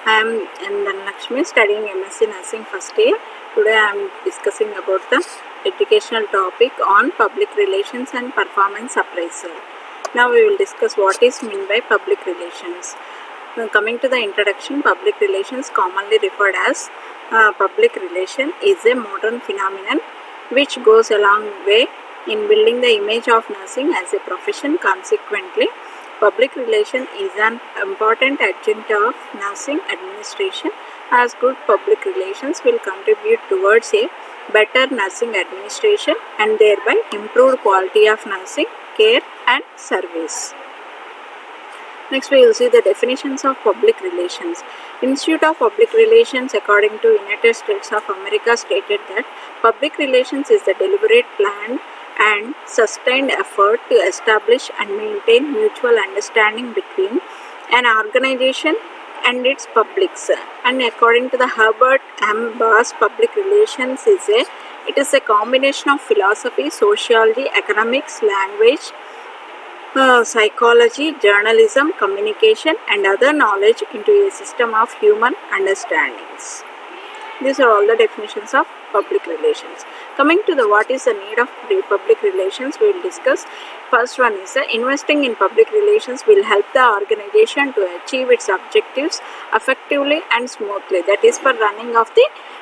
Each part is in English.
I am N. Dhanalakshmi, studying MSc Nursing first year. Today I am discussing about the educational topic on public relations and performance appraisal. Now we will discuss what is meant by public relations. Now coming to the introduction, public relations, commonly referred as public relation, is a modern phenomenon which goes a long way in building the image of nursing as a profession. Consequently, public relation is an important adjunct of nursing administration, as good public relations will contribute towards a better nursing administration and thereby improved quality of nursing care and service. Next we will see the definitions of public relations. Institute of Public Relations, according to United States of America, stated that public relations is the deliberate, planned and sustained effort to establish and maintain mutual understanding between an organization and its publics. And according to the Herbert M. Bass, public relations is a combination of philosophy, sociology, economics, language, psychology, journalism, communication and other knowledge into a system of human understandings. These are all the definitions of public relations. Coming to the what is the need of public relations, we will discuss. First one is investing in public relations will help the organization to achieve its objectives effectively and smoothly. That is for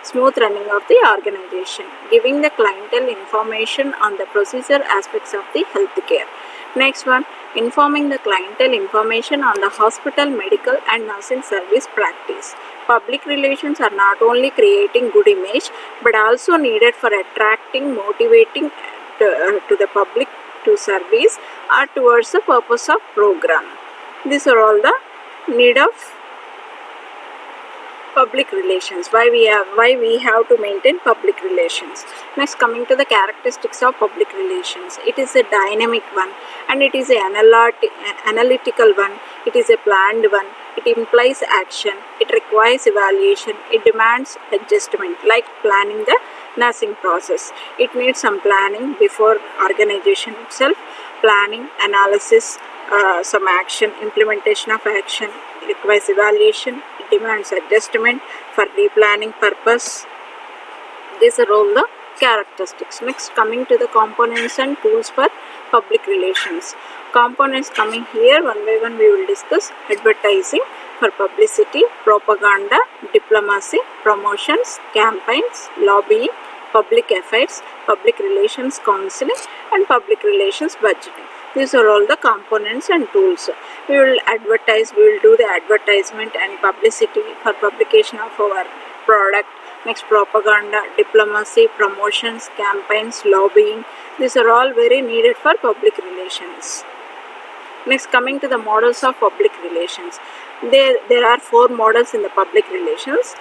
smooth running of the organization, giving the clientele information on the procedure aspects of the healthcare. Next one, informing the clientele information on the hospital, medical and nursing service practice. Public relations are not only creating good image but also needed for attracting, motivating to the public to service or towards the purpose of program. These are all the need of public relations, why we have to maintain public relations. Next, coming to the characteristics of public relations, it is a dynamic one and it is an analytical one, it is a planned one, it implies action, it requires evaluation, it demands adjustment, like planning the nursing process. It needs some planning before organization itself, planning, analysis, some action, implementation of action, it requires evaluation, it demands adjustment for replanning purpose. These are all the characteristics. Next, coming to the components and tools for public relations. Components coming here, one by one we will discuss. Advertising for publicity, propaganda, diplomacy, promotions, campaigns, lobbying, public affairs, public relations counseling and public relations budgeting. These are all the components and tools. We will do the advertisement and publicity for publication of our product. Next, propaganda, diplomacy, promotions, campaigns, lobbying. These are all very needed for public relations. Next, coming to the models of public relations. There are 4 models in the public relations.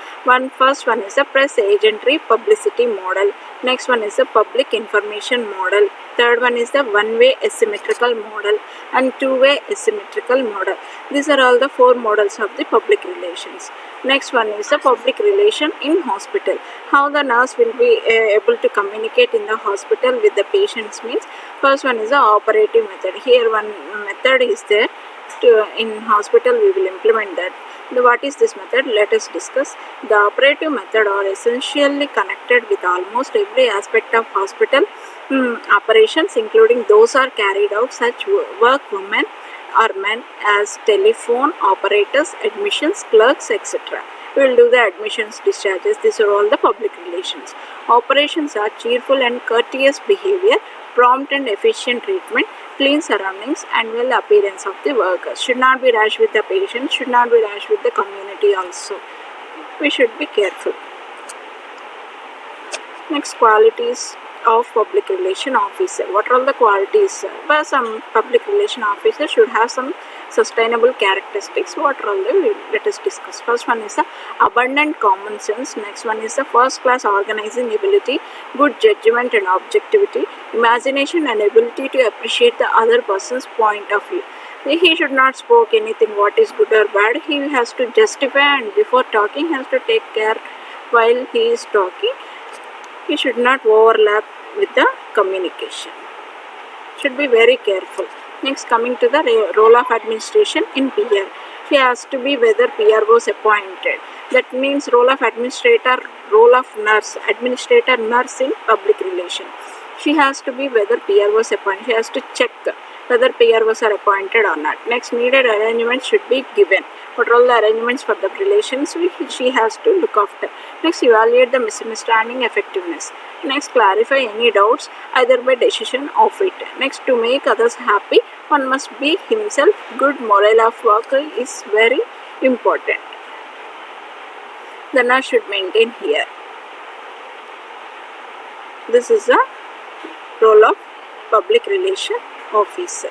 First one is a press agentry publicity model. Next one is a public information model. Third one is the one-way asymmetrical model and two-way asymmetrical model. These are all the 4 models of the public relations. Next one is the public relation in hospital. How the nurse will be able to communicate in the hospital with the patients means, first one is the operative method. Here one method is there. In hospital we will implement that. What is this method? Let us discuss. The operative method are essentially connected with almost every aspect of hospital operations, including those are carried out such work women or men as telephone operators, admissions, clerks, etc. We will do the admissions, discharges. These are all the public relations. Operations are cheerful and courteous behavior, prompt and efficient treatment, clean surroundings and well appearance of the workers. Should not be rash with the patient, should not be rash with the community also. We should be careful. Next, qualities of public relation officer. What are all the qualities? Well, some public relation officer should have some sustainable characteristics. What are all them? Let us discuss. First one is the abundant common sense. Next one is the first class organizing ability, good judgment and objectivity, imagination and ability to appreciate the other person's point of view. He should not spoke anything what is good or bad. He has to justify and before talking he has to take care while he is talking. He should not overlap with the communication. Should be very careful. Next, coming to the role of administration in PR. She has to be whether PR was appointed. That means role of administrator, role of nurse, administrator, nurse in public relation. She has to be whether PR was appointed. She has to check whether PR was appointed or not. Next, needed arrangements should be given. What are all the arrangements for the relations she has to look after. Next, evaluate the misunderstanding effectiveness. Next, clarify any doubts either by decision of it. Next, to make others happy, one must be himself. Good morale of work is very important. The nurse should maintain here. This is a role of public relation officer.